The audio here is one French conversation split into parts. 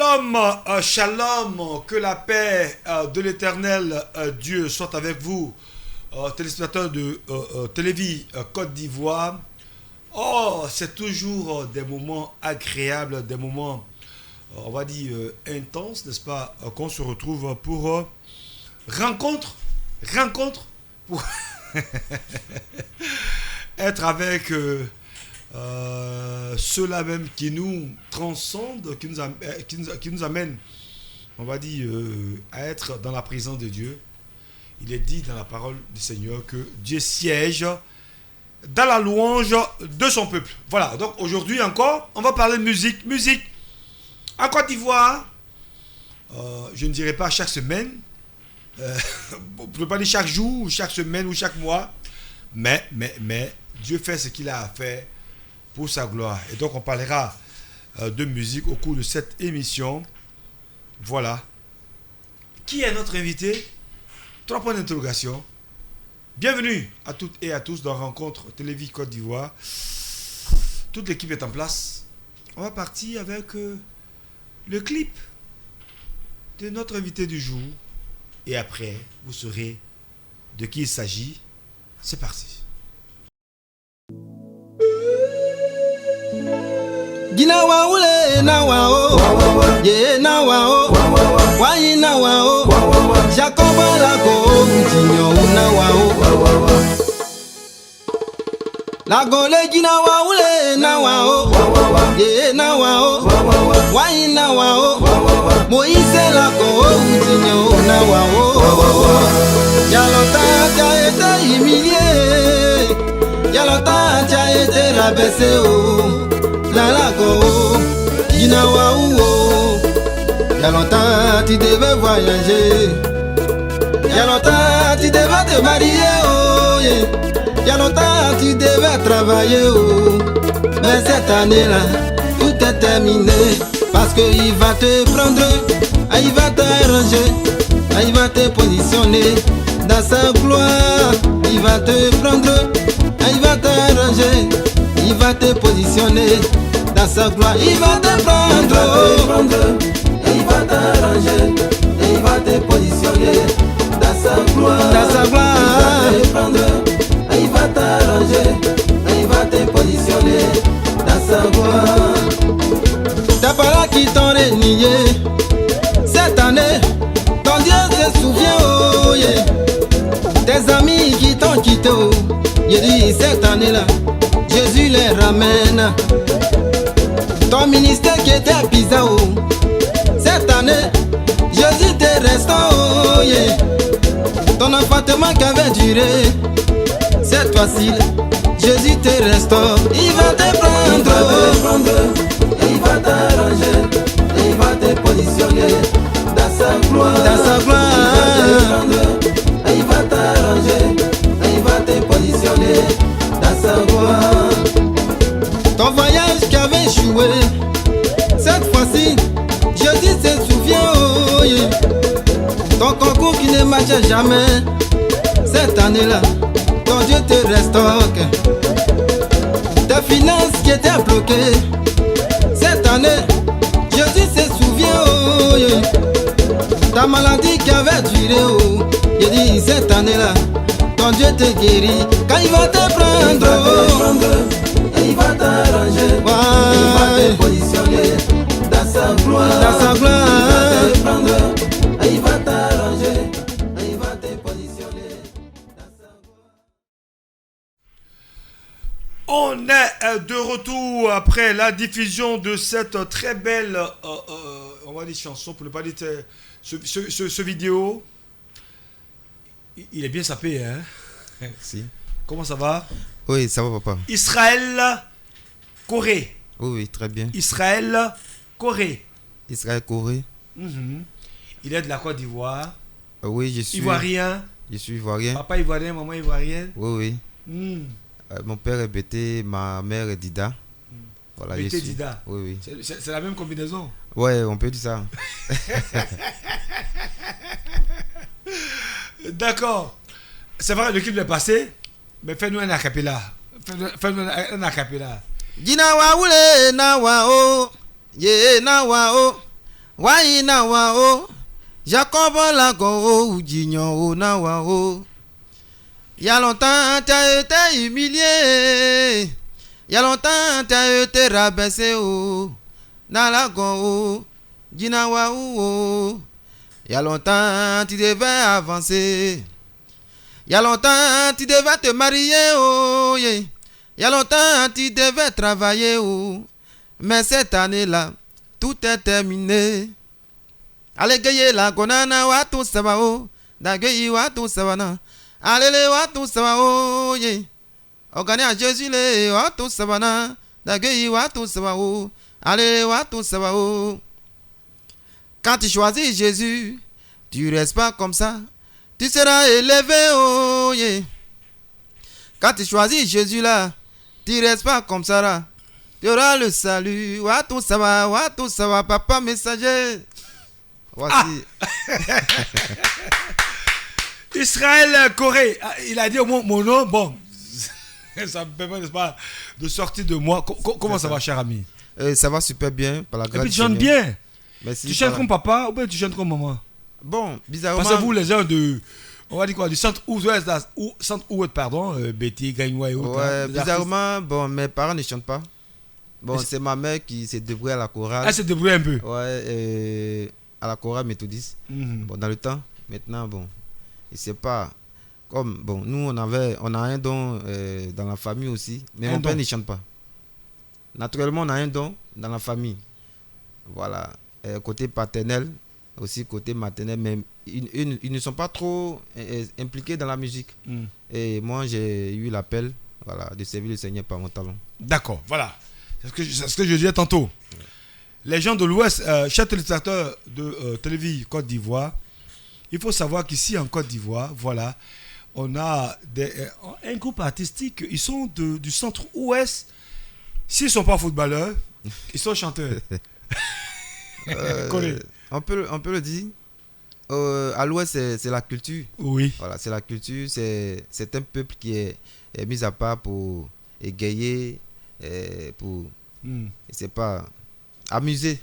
Shalom, shalom, que la paix de l'éternel Dieu soit avec vous, téléspectateurs de Télévis Côte d'Ivoire. Oh, c'est toujours des moments agréables, des moments, on va dire, intenses, n'est-ce pas, qu'on se retrouve pour rencontre, pour être avec ceux-là même qui nous transcendent, qui nous amènent, on va dire, à être dans la présence de Dieu. Il est dit dans la parole du Seigneur que Dieu siège dans la louange de son peuple. Voilà, donc aujourd'hui encore, on va parler de musique. Musique en Côte d'Ivoire, je ne dirais pas chaque semaine, on ne peut pas dire chaque jour, ou chaque semaine, ou chaque mois, mais Dieu fait ce qu'il a à faire pour sa gloire. Et donc on parlera de musique au cours de cette émission. Voilà. Qui est notre invité? 3 points d'interrogation. Bienvenue à toutes et à tous dans Rencontre Télévis Côte d'Ivoire. Toute l'équipe est en place. On va partir avec le clip de notre invité du jour. Et après, vous saurez de qui il s'agit. C'est parti. Ginawa ule nawa o, ye nawa o, wayi nawa o, Jacoba la ko jinyo nawa o. La gole ginawa ule nawa o, ye nawa o, wayi nawa o, Moïse la ko jinyo nawa o. Yalota t'as été humilié, Yalota t'as été rabaissé o. Lalago, Ginawa ou il y a longtemps tu devais voyager, il y a longtemps tu devais te marier, oh yeah. Il y a longtemps tu devais travailler, oh. Mais cette année-là, tout est terminé, parce qu'il va te prendre, il va t'arranger, il va te positionner dans sa gloire, il va te prendre, il va t'arranger, il va te positionner dans sa gloire, il va te prendre, et il va t'arranger, et il va te positionner dans sa gloire, il va te prendre, et il va t'arranger, et il va te positionner dans sa gloire. T'as pas là qui t'ont renié, cette année, ton Dieu se souvient, oh yeah. Tes amis qui t'ont quitté, oh, il dit cette année-là, Jésus les ramène. Ton ministère qui était à Pisa, oh, cette année, Jésus te restaure, oh, yeah. Ton enfantement qui avait duré, cette fois-ci, Jésus te restaure. Il va te prendre, et il va t'arranger, et il va te positionner dans sa gloire, dans sa gloire. Il va te prendre, et il va t'arranger, et il va te positionner dans sa gloire. Ton voyage qui avait échoué, cette fois-ci, Jésus se souvient, oh yeah. Ton concours qui ne marchait jamais, cette année-là, ton Dieu te restaure. Tes finances qui étaient bloquées, cette année, Jésus se souvient, oh yeah. Ta maladie qui avait duré, oh, il dit cette année-là, ton Dieu te guérit, quand il va te prendre, il va t'arranger, il va te positionner dans sa gloire, dans sa gloire. Il va te prendre, il va t'arranger, il va te positionner dans sa gloire. On est de retour après la diffusion de cette très belle, on va dire chanson, pour ne pas dire ce vidéo. Il est bien sapé, hein? Si. Comment ça va? Oui, ça va, papa. Israël, Corée. Oui, très bien. Israël, Corée. Israël, Corée. Il est de la Côte d'Ivoire. Oui, je suis. Ivoirien. Je suis ivoirien. Papa ivoirien, maman ivoirienne. Oui. Mon père est Bété, ma mère est Dida. Voilà, Bété Dida. Oui. C'est la même combinaison. Ouais, on peut dire ça. D'accord. C'est vrai, le clip est passé, mais fais-nous un acapella. Fais-nous un acapella. Ginawa ule nawa o, ye nawa o, Wai na wa o. Jacob la go o jignon o na wa o. Y'a longtemps t'as été humilié. Y'a longtemps t'as été rabaissé o. Na la go o. Jina wa o. Y'a longtemps tu devais avancer. Y'a longtemps tu devais te marier oh yeah. Y'a longtemps tu devais travailler oh. Mais cette année-là, tout est terminé. Allez gayer la gonana wa tout ça va oh. Dagay wa tout ça va na. Allez le wa tout ça va oh yeah. Organise à Jésus le wa tout ça va na. Dagay wa tout ça va oh. Allez wa tout ça va oh. Quand tu choisis Jésus, tu restes pas comme ça. Tu seras élevé, oh yeah. Quand tu choisis Jésus là, tu restes pas comme ça là. Tu auras le salut. Wa tout ça va, papa messager. Voici. Ah. Israël Corée, il a dit mon nom, bon, ça me permet, n'est-ce pas, de sortir de moi. Comment ça va, cher ami? Ça va super bien, par la grâce. Et puis tu chantes bien. Merci, tu chantes comme papa ou bien tu chantes comme maman? Bon, bizarrement. Parce que vous, les gens de, on va dire quoi, du centre-ouest, centre-ouest, pardon, Betty, Gagnoua et autres. Ouais, bizarrement, bon, mes parents ne chantent pas. Bon, c'est ma mère qui s'est débrouillée à la chorale. Elle s'est débrouillée un peu. Ouais, à la chorale méthodiste. Bon, dans le temps, maintenant, bon, il sait pas. Comme, bon, nous, on a un don dans la famille aussi, mais mon père ne chante pas. Naturellement, on a un don dans la famille. Voilà, côté paternel, aussi côté maternel, mais ils ne sont pas trop impliqués dans la musique. Et moi, j'ai eu l'appel, voilà, de servir le Seigneur par mon talent. D'accord, voilà. C'est ce que je disais tantôt. Les gens de l'Ouest, chers téléspectateurs de Télévision Côte d'Ivoire, il faut savoir qu'ici en Côte d'Ivoire, voilà, on a un groupe artistique, ils sont du centre-ouest. S'ils ne sont pas footballeurs, ils sont chanteurs. On peut le dire. À l'ouest, c'est la culture. Oui. Voilà, c'est la culture. C'est un peuple qui est mis à part pour égayer, pour, c'est pas, amuser.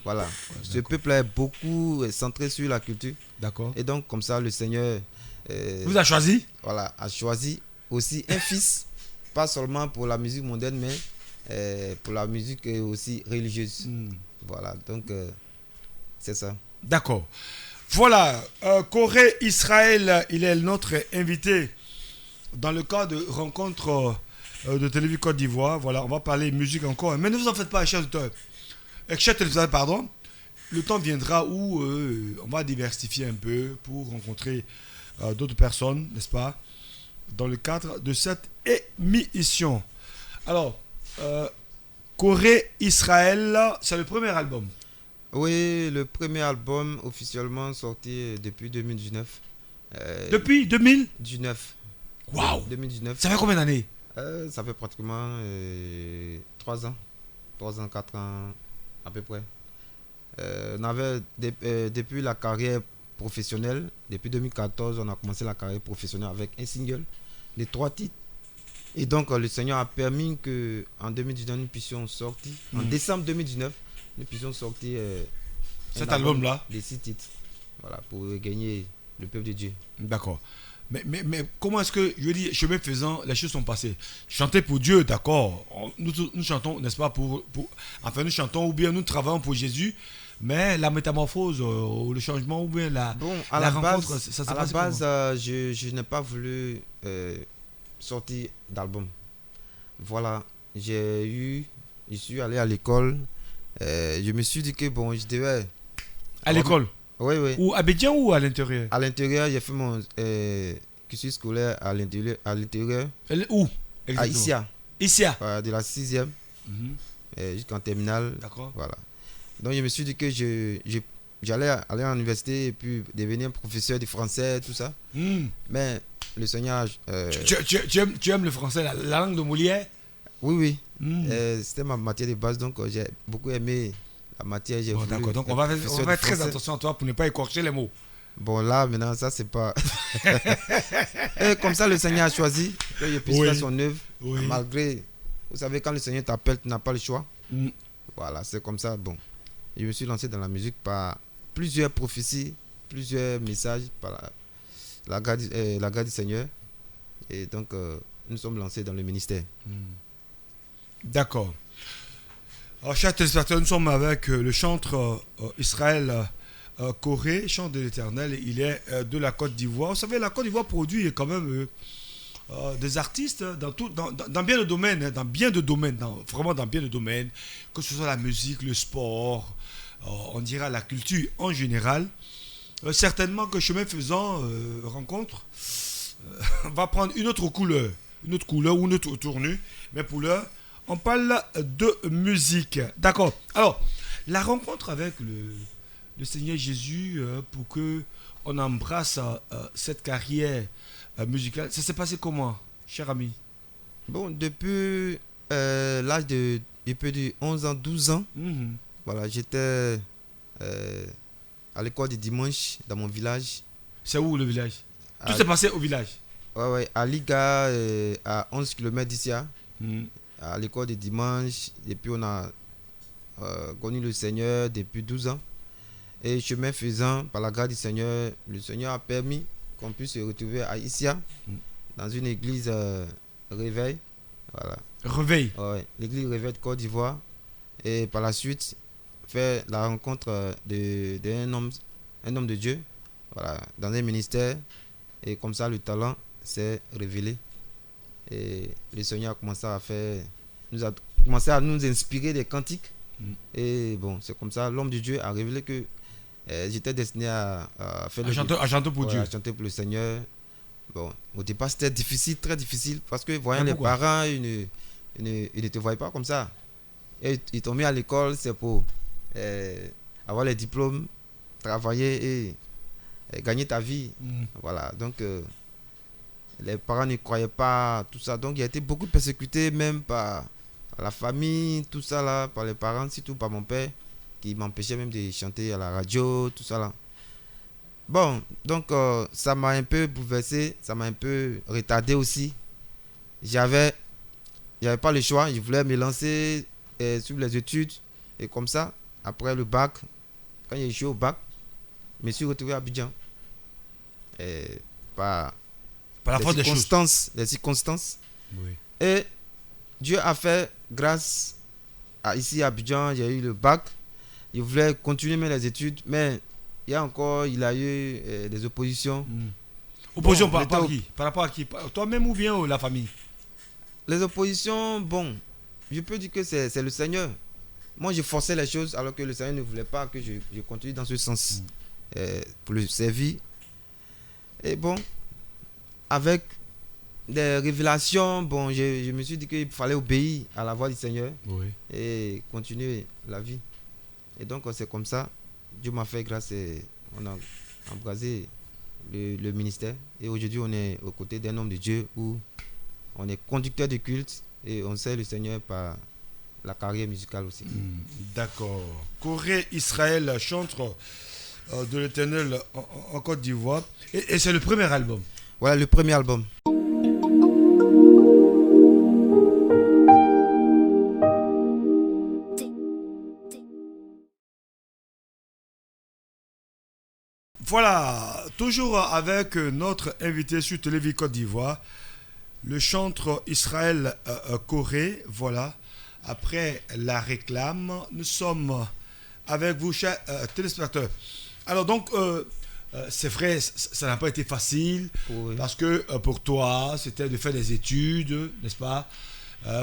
Voilà. Ce peuple est beaucoup centré sur la culture. D'accord. Et donc, comme ça, le Seigneur vous a choisi. Voilà, a choisi aussi un fils, pas seulement pour la musique mondaine, mais pour la musique aussi religieuse. Voilà, donc c'est ça. D'accord. Voilà, Corée Israël, il est notre invité dans le cadre de rencontre de Télévision Côte d'Ivoire. Voilà, on va parler musique encore. Mais ne vous en faites pas, chers auditeurs. Chers téléspectateurs, pardon. Le temps viendra où on va diversifier un peu pour rencontrer d'autres personnes, n'est-ce pas, dans le cadre de cette émission. Alors, Corée Israël, c'est le premier album. Oui, le premier album officiellement sorti depuis 2019. Depuis 2019. Waouh! 2019. Ça fait combien d'années? Ça fait pratiquement 3 ans. 3 ans, 4 ans à peu près. On avait depuis la carrière professionnelle, depuis 2014, on a commencé la carrière professionnelle avec un single, les 3 titres. Et donc le Seigneur a permis qu'en 2019 nous puissions sortir, en décembre 2019, nous puissions sortir cet album-là, les 6 titres, voilà, pour gagner le peuple de Dieu. D'accord. Mais comment est-ce que, je veux dire, chemin faisant, les choses sont passées? Chanter pour Dieu, d'accord. Nous chantons, n'est-ce pas, enfin nous chantons ou bien nous travaillons pour Jésus, mais la métamorphose, le changement ou bien la rencontre, ça s'est passé. À la base, je n'ai pas voulu sortir d'album. Voilà, je suis allé à l'école. Je me suis dit que bon, je devais. À l'école? Oui. Ou à Abidjan ou à l'intérieur? À l'intérieur, j'ai fait mon cursus scolaire à l'intérieur. Où? À Issia. Issia. De la 6e jusqu'en terminale. D'accord. Voilà. Donc je me suis dit que j'allais aller à l'université et puis devenir professeur de français, tout ça. Mais le Seigneur... Tu aimes le français, la langue de Molière? Oui. C'était ma matière de base, donc j'ai beaucoup aimé la matière. Bon, d'accord, donc on va faire très attention à toi pour ne pas écorcher les mots. Bon, là, maintenant, ça, c'est pas... Et comme ça, le Seigneur a choisi que je puisse faire son œuvre. Malgré... Vous savez, quand le Seigneur t'appelle, tu n'as pas le choix. Voilà, c'est comme ça. Bon, je me suis lancé dans la musique par plusieurs prophéties, plusieurs messages par la grâce du Seigneur. Et donc, nous sommes lancés dans le ministère. D'accord. Alors, chers téléspectateurs, nous sommes avec le chanteur Israël Corée, chant de l'Éternel. Il est de la Côte d'Ivoire. Vous savez, la Côte d'Ivoire produit quand même des artistes dans bien de domaines, vraiment dans bien de domaines, que ce soit la musique, le sport, on dira la culture en général. Certainement que chemin faisant, rencontre va prendre une autre couleur ou une autre tournure, mais pour l'heure, on parle de musique. D'accord. Alors, la rencontre avec le Seigneur Jésus pour que on embrasse cette carrière musicale, ça s'est passé comment, cher ami? Bon, depuis l'âge de 11 ans, 12 ans, voilà, j'étais à l'école du dimanche dans mon village. C'est où le village? Tout s'est passé au village? Ouais, à Liga, à 11 km d'ici, à l'école du dimanche. Et puis on a connu le Seigneur depuis 12 ans. Et chemin faisant, par la grâce du Seigneur, le Seigneur a permis qu'on puisse se retrouver à Issia, dans une église Réveil. Voilà. Réveil? Ouais, l'église Réveil de Côte d'Ivoire. Et par la suite, faire la rencontre d'un homme de Dieu, voilà, dans un ministère. Et comme ça, le talent s'est révélé. Et le Seigneur a commencé a commencé à nous inspirer des cantiques. Et bon, c'est comme ça, l'homme de Dieu a révélé que j'étais destiné à faire à chanter pour Dieu. À chanter pour le Seigneur. Bon, au départ, c'était difficile, très difficile, parce que voyant les parents, ils ne te voyaient pas comme ça. Et ils t'ont mis à l'école, c'est pour avoir les diplômes, travailler et gagner ta vie. Voilà, donc les parents ne croyaient pas tout ça. Donc il a été beaucoup persécuté, même par la famille, tout ça là, par les parents, surtout par mon père, qui m'empêchait même de chanter à la radio, tout ça là. Bon, donc ça m'a un peu bouleversé, ça m'a un peu retardé aussi. J'avais pas le choix, je voulais me lancer sur les études. Et comme ça, après le bac, quand j'ai échoué au bac, je me suis retrouvé à Abidjan. Par la force des choses. Les circonstances. Oui. Et Dieu a fait grâce ici à Abidjan, j'ai eu le bac. Je voulais continuer mes études, mais il a eu des oppositions. Opposition par rapport à qui? Par rapport à qui? Toi-même ou bien la famille? Les oppositions, bon, je peux dire que c'est le Seigneur. Moi, je forçais les choses alors que le Seigneur ne voulait pas que je continue dans ce sens pour le servir. Et bon, avec des révélations, bon, je me suis dit qu'il fallait obéir à la voix du Seigneur et continuer la vie. Et donc, c'est comme ça, Dieu m'a fait grâce et on a embrasé le ministère. Et aujourd'hui, on est aux côtés d'un homme de Dieu où on est conducteur de culte et on sert le Seigneur par la carrière musicale aussi. D'accord. Corée Israël, chanteur de l'Éternel en Côte d'Ivoire. Et c'est le premier album. Voilà, le premier album. Voilà, toujours avec notre invité sur Télévis Côte d'Ivoire, le chanteur Israël Corée. Voilà, après la réclame, nous sommes avec vous, chers téléspectateurs. Alors donc, c'est vrai, ça n'a pas été facile, parce que pour toi, c'était de faire des études, n'est-ce pas,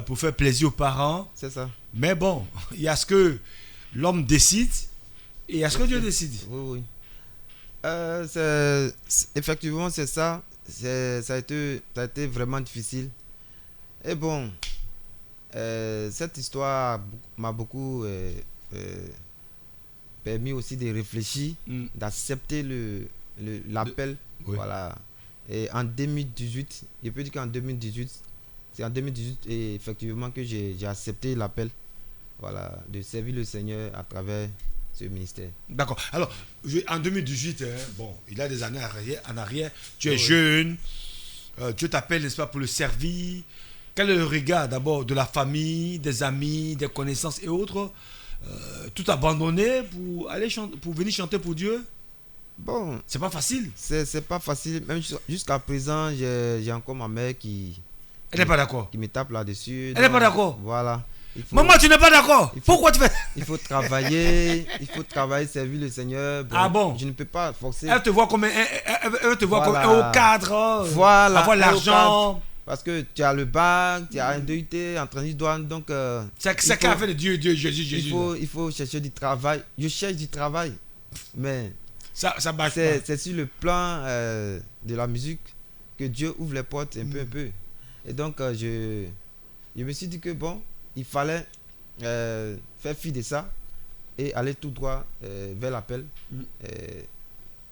pour faire plaisir aux parents. C'est ça. Mais bon, il y a ce que l'homme décide et il y a ce que Dieu décide. Oui. Effectivement, c'est ça. Ça a été vraiment difficile. Et bon, cette histoire m'a beaucoup permis aussi de réfléchir, d'accepter l'appel. Voilà. Et en 2018, je peux dire qu'en 2018, c'est en 2018 et effectivement que j'ai accepté l'appel, voilà, de servir le Seigneur à travers ce ministère. D'accord. Alors, en 2018, bon, il y a des années en arrière, tu es jeune, Dieu t'appelle, n'est-ce pas, pour le servir. Quel est le regard d'abord de la famille, des amis, des connaissances et autres tout abandonner pour aller chanter, pour venir chanter pour Dieu? Bon, C'est pas facile. c'est pas facile. Même jusqu'à présent, j'ai encore ma mère Elle n'est pas d'accord. qui me tape là-dessus. Elle n'est pas d'accord. Voilà. Il faut, Maman, tu n'es pas d'accord. il faut- Pourquoi tu fais? il faut travailler, servir le Seigneur. Ah bon? Je ne peux pas forcer. Elle te voit comme elle te voit Voilà. comme un haut cadre. Voilà, Avoir un l'argent. Parce que tu as le bac, tu as un DUT, en transit douane, donc C'est il qu'à faut- fait de Dieu, Jésus. il faut chercher du travail. Je cherche du travail, mais Ça bâche pas. c'est sur le plan de la musique que Dieu ouvre les portes un peu. Et donc, je me suis dit que bon, il fallait faire fi de ça et aller tout droit vers l'appel.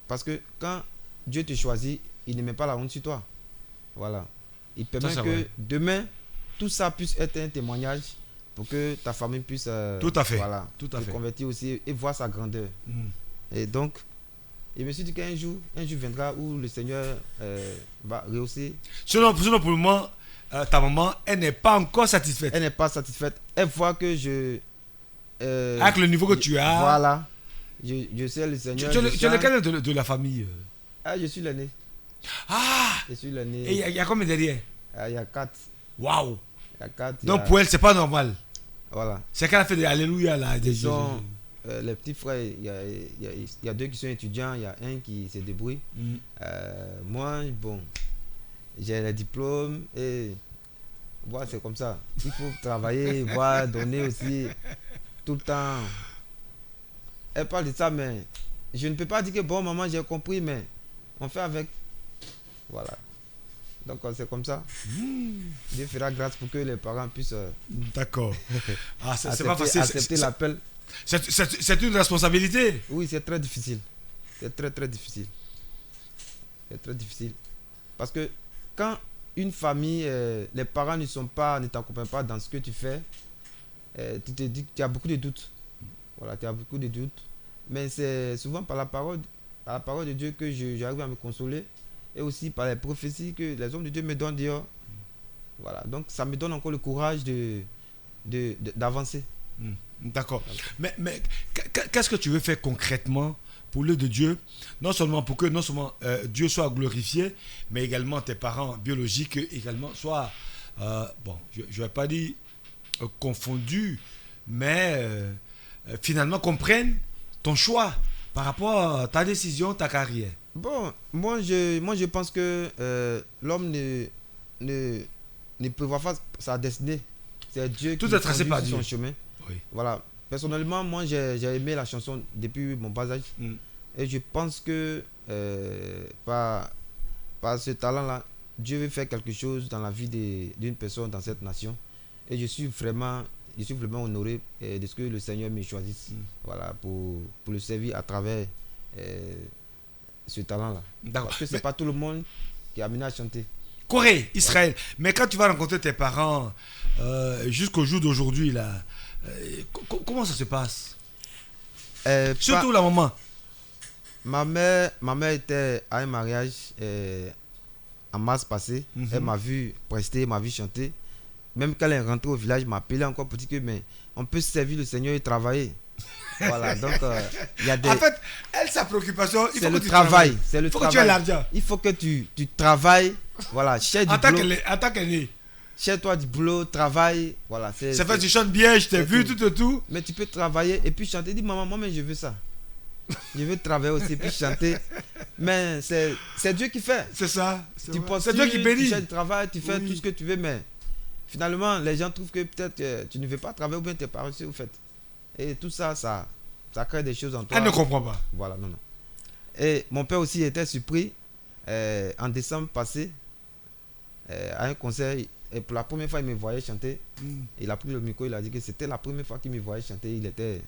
Parce que quand Dieu te choisit, il ne met pas la honte sur toi. Voilà. Il permet c'est que vrai. demain, tout ça puisse être un témoignage pour que ta famille puisse Tout à fait. voilà, Tout à se fait. convertir aussi et voir sa grandeur. Mm. Et donc, je me suis dit qu'un jour viendra où le Seigneur va rehausser. Sinon, pour le moment, ta maman, elle n'est pas encore satisfaite. Elle n'est pas satisfaite. Elle voit que Avec le niveau que tu as. Voilà. Je sais le Tu Seigneur. es je chante. lequel de la famille? Ah, je suis l'aîné. Ah! Je suis Et l'aîné. il y a combien derrière? Ah, il y a 4. Waouh! Il y a 4. Donc pour elle, c'est pas normal. Voilà. C'est qu'elle a fait des Alléluia là. Ils sont les petits frères. Il y a 2 qui sont étudiants. Il y a un qui se débrouille. Mm. Moi, bon, j'ai les diplômes et voilà, c'est comme ça. Il faut travailler, voir, donner aussi tout le temps. Elle parle de ça, mais je ne peux pas dire que bon, maman, j'ai compris, mais on fait avec. Voilà. Donc, c'est comme ça. Dieu fera grâce pour que les parents puissent D'accord. Ah, c'est pas facile. accepter l'appel. C'est une responsabilité. Oui, c'est très difficile. C'est très, très difficile. C'est très difficile. Parce que quand une famille, les parents ne t'accompagnent pas dans ce que tu fais, tu te dis que tu as beaucoup de doutes. Voilà, tu as beaucoup de doutes. Mais c'est souvent par la parole de Dieu que j'arrive à me consoler. Et aussi par les prophéties que les hommes de Dieu me donnent dehors. Voilà, donc ça me donne encore le courage d'avancer. D'accord. Mais qu'est-ce que tu veux faire concrètement pour l'œuvre de Dieu? Non seulement pour que Dieu soit glorifié, mais également tes parents biologiques également soient, bon, je ne vais pas dire confondus, mais finalement comprennent ton choix par rapport à ta décision, ta carrière. Bon, moi je pense que l'homme ne prévoit pas sa destinée. C'est Dieu Tout qui est tracé conduit par sur Dieu. son chemin. Oui. Voilà. Personnellement, moi j'ai aimé la chanson depuis mon bas âge. Et je pense que par ce talent-là, Dieu veut faire quelque chose dans la vie d'une personne dans cette nation. Et je suis vraiment honoré de ce que le Seigneur me choisisse. Voilà, pour le servir à travers ce talent-là. D'accord. Parce que c'est pas tout le monde qui est amené à chanter. Corée, Israël. Mais quand tu vas rencontrer tes parents jusqu'au jour d'aujourd'hui, là, comment ça se passe? Surtout la maman. Ma mère était à un mariage en mars passé. Elle m'a vu prester, m'a vu chanter. Même quand elle est rentrée au village, elle m'a appelé encore pour dire que mais on peut servir le Seigneur et travailler. Voilà, donc il y a des... En fait, elle, sa préoccupation, il c'est faut le que tu travail. C'est le Il faut que tu aies travail. l'argent. Il faut que tu travailles. Voilà, cherche En du tant boulot. qu'aîné. Cherche-toi du boulot, travaille. Voilà, Ça fait tu chantes bien, je t'ai c'est vu, tout. tout. Mais tu peux travailler et puis chanter. Dis maman, moi mais je veux ça. Je veux travailler aussi puis chanter. Mais c'est Dieu qui fait. C'est ça. Tu C'est Dieu qui tu bénit. cherches du travail, tu fais Oui. tout ce que tu veux, mais finalement, les gens trouvent que peut-être tu ne veux pas travailler ou bien tu n'es pas réussi au fait. Et tout ça, ça crée des choses en toi. Elle ne comprend pas. Voilà, non. Et mon père aussi était surpris en décembre passé à un concert. Et pour la première fois, il me voyait chanter. Il a pris le micro, il a dit que c'était la première fois qu'il me voyait chanter. Il était...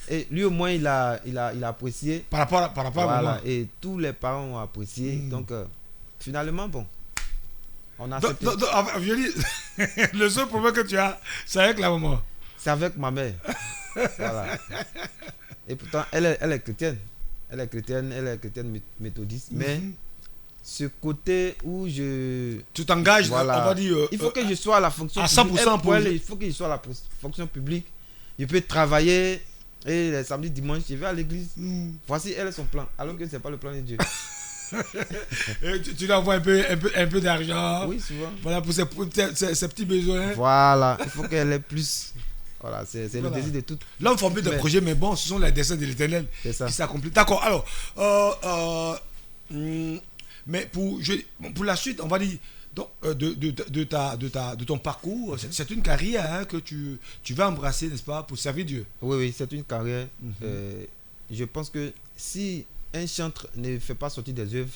Et lui au moins, il a apprécié. Par rapport à Voilà, maman. et tous les parents ont apprécié. Donc, finalement, bon, on a accepté. Je dis, le seul problème que tu as, c'est avec la maman. C'est avec ma mère. Voilà. Et pourtant, elle est chrétienne. Elle est chrétienne méthodiste. Mais ce côté où Tu t'engages, voilà. on va dire. Il faut que je sois à la fonction à publique. 100% Elle, pour elle, il faut que je sois à la fonction publique. je peux travailler et les samedis, dimanches, je vais à l'église. Voici elle son plan, alors que ce n'est pas le plan de Dieu. Et tu lui envoies un peu d'argent. Oui, souvent. Voilà, pour ses petits besoins. Voilà, il faut qu'elle ait plus. Voilà, c'est Voilà. le désir de tout. L'homme formé de projets, mais bon, ce sont les desseins de l'Éternel C'est ça. qui s'accomplissent. D'accord, alors, mais pour la suite, on va dire, donc, de ton parcours, c'est une carrière hein, que tu vas embrasser, n'est-ce pas, pour servir Dieu. Oui, c'est une carrière. Je pense que si un chantre ne fait pas sortir des œuvres,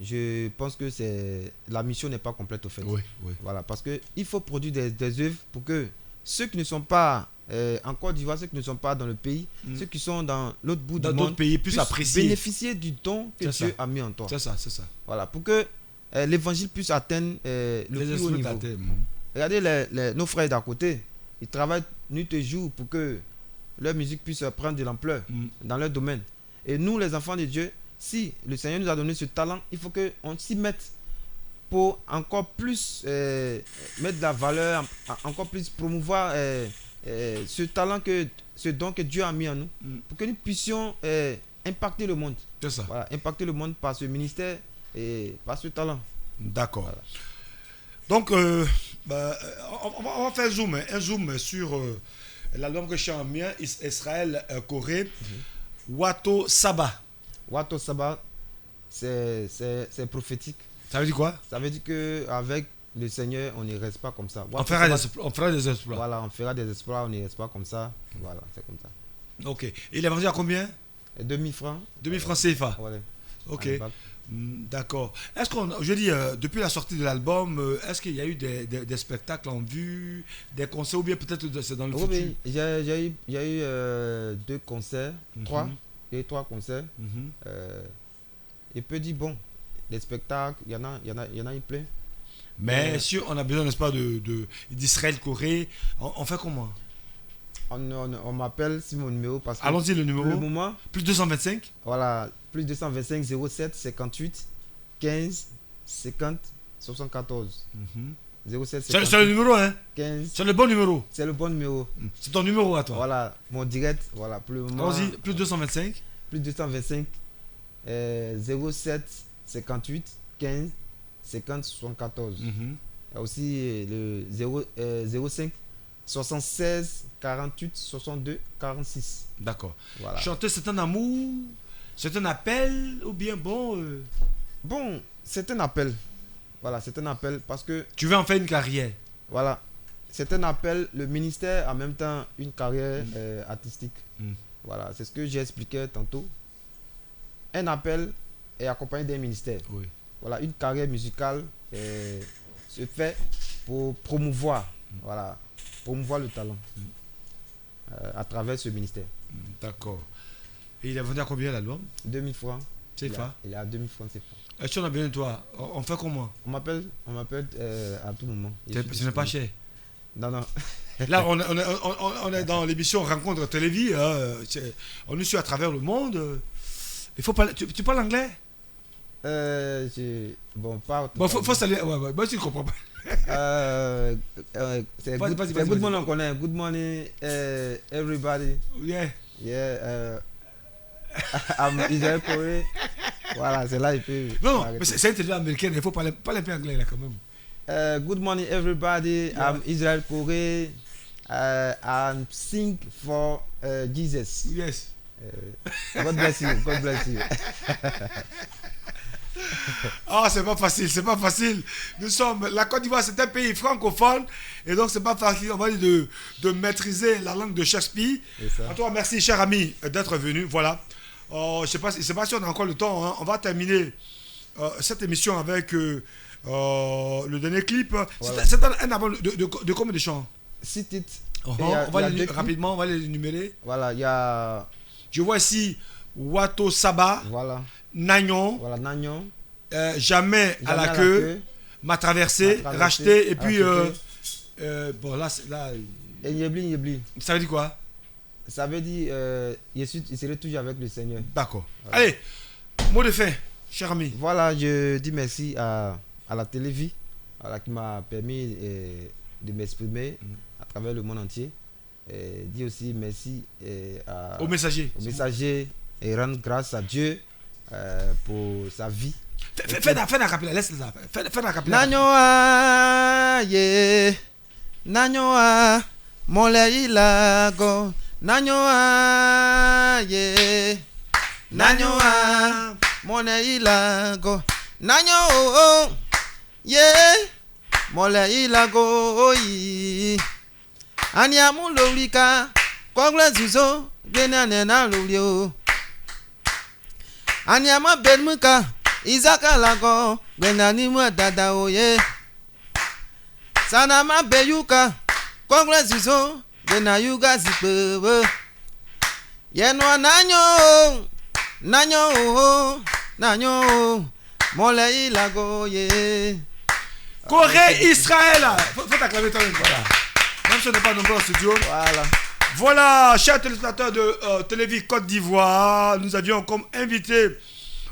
je pense que la mission n'est pas complète au fait. Oui. Voilà, parce qu'il faut produire des œuvres pour que ceux qui ne sont pas en Côte d'Ivoire, ceux qui ne sont pas dans le pays, ceux qui sont dans l'autre bout du monde, d'autres pays puissent apprécier, bénéficier du don que Dieu a mis en toi. C'est ça. Voilà, pour que l'évangile puisse atteindre le plus haut niveau. Regardez nos frères d'à côté, ils travaillent nuit et jour pour que leur musique puisse prendre de l'ampleur dans leur domaine. Et nous, les enfants de Dieu, si le Seigneur nous a donné ce talent, il faut qu'on s'y mette pour encore plus mettre de la valeur, encore plus promouvoir ce talent, ce don que Dieu a mis en nous, pour que nous puissions impacter le monde. C'est ça. Voilà, impacter le monde par ce ministère et par ce talent. D'accord. Voilà. Donc, on va faire un zoom sur l'album que je suis en mien, Israël Corée, Wato Saba. Wato Saba, c'est prophétique. Ça veut dire quoi? Ça veut dire qu'avec le Seigneur, on ne reste pas comme ça. On fera des exploits. Voilà, on fera des exploits, on ne reste pas comme ça. Voilà, c'est comme ça. Ok. Et il est vendu à combien? 2000 francs. 2000 francs CFA. Ouais. Ok. D'accord. Est-ce je dis, depuis la sortie de l'album, est-ce qu'il y a eu des spectacles en vue, des concerts, ou bien peut-être c'est dans le futur? Oui, il y a eu 2 concerts, 3. Il y a eu 3 concerts. Il peut dire, bon, des spectacles, il y en a eu plein. Mais si on a besoin, n'est-ce pas, d'Israël Corée, on fait comment? On m'appelle sur mon numéro parce que allons-y, le numéro. le moment, Plus 225. Voilà, plus 225 07 58 15 50 74. 07 58 C'est le numéro, hein? 15. C'est le bon numéro. C'est le bon numéro. C'est ton numéro à toi. Voilà, mon direct. Voilà, pour le moment. Allons-y, plus 225. Plus 225 07 58 15 50 74. Il y a aussi le 05 76 48 62 46. D'accord. Voilà. Chanter, c'est un amour, c'est un appel, ou bien bon. Bon, c'est un appel. Voilà, c'est un appel parce que. Tu veux en faire une carrière. Voilà, c'est un appel. Le ministère en même temps une carrière artistique. Voilà, c'est ce que j'ai expliqué tantôt. Un appel est accompagné d'un ministère. Oui. Voilà, une carrière musicale se fait pour promouvoir. Voilà. Promouvoir le talent à travers ce ministère. D'accord. Et il est vendu à combien l'album? 2000 francs. CFA. Il est à 2000 francs CFA. Est-ce qu'on a besoin de toi? On fait comment? On m'appelle à tout moment. Ce n'est pas cher. Non. Là, on est dans l'émission Rencontre Télévis. On est sur à travers le monde. Il faut parler. Tu parles anglais? Bon, pas. Bon, faut saluer. Ouais, moi, tu ne comprends pas. C'est good morning, on connaît. Good morning, everybody. Yeah. I'm Israël Corée. Voilà, c'est là il peut. Non, mais c'est une télévision américaine. Il faut parler un peu anglais là quand même. Good morning, everybody. Yeah. I'm Israël Corée. I'm sing for Jesus. Yes. God bless you. God bless you. Ah, c'est pas facile. La Côte d'Ivoire, c'est un pays francophone et donc c'est pas facile, on va dire, de maîtriser la langue de Shakespeare. En tout cas, merci, cher ami, d'être venu. Voilà. Je sais pas si on a encore le temps. Hein. On va terminer cette émission avec le dernier clip. Voilà. C'est un album de combien de chants? 6 titres. Rapidement, on va les énumérer. Voilà, il y a. Je vois ici Wato Saba. Voilà. Nagnon. Voilà, Nagnon. Jamais à la queue. Ma traversée, racheté. Et puis, bon, là. Et Yebli. Ça veut dire quoi? Ça veut dire, il serait toujours avec le Seigneur. D'accord. Voilà. Allez, mot de fin, cher ami. Voilà, je dis merci à la télévision, qui m'a permis de m'exprimer à travers le monde entier. dit aussi merci Au messager. au messager et rendre grâce à Dieu pour sa vie. Fais la capella, laisse ça. Fais la capella. Nanyoa ye Nanyoa mole ilago Nanyoa ye Nanyoa mole ilago Nanyo ye mole ilago yi Aniamu lorika Kogla zizo Genane na lolio Aniama bedmuka Izaka lago Genani mwa dada oye Sanama beyuka Kogla zizo Genayuga zipebe Yenwa nanyo Nanyo Mole ilago ye Corée, Israël. Faut t'acclamer toi-même. Voilà. Même si on n'est pas nombreux au studio. Voilà, chers téléspectateurs de Télévis Côte d'Ivoire, nous avions comme invité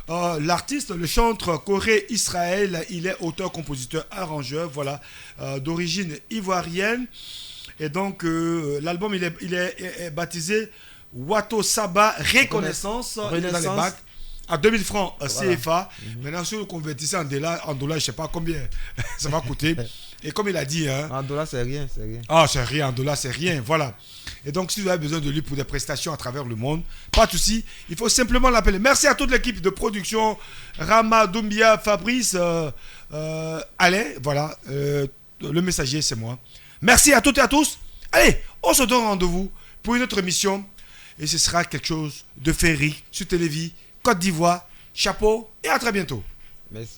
l'artiste, le chanteur Corée Israël. Il est auteur, compositeur, arrangeur, voilà, d'origine ivoirienne. Et donc, l'album, il est baptisé Wato Saba Reconnaissance. Il est dans les bacs. À 2000 francs CFA. Maintenant, si vous convertissez en dollars, je ne sais pas combien ça va coûter. Et comme il a dit... Hein, en dollars, c'est rien. Ah, c'est rien. En dollars, c'est rien. Voilà. Et donc, si vous avez besoin de lui pour des prestations à travers le monde, pas de souci. Il faut simplement l'appeler. Merci à toute l'équipe de production. Rama, Doumbia, Fabrice, Alain. Voilà. Le messager, c'est moi. Merci à toutes et à tous. Allez, on se donne rendez-vous pour une autre émission. Et ce sera quelque chose de féerique sur Télévis Côte d'Ivoire. Chapeau et à très bientôt. Merci.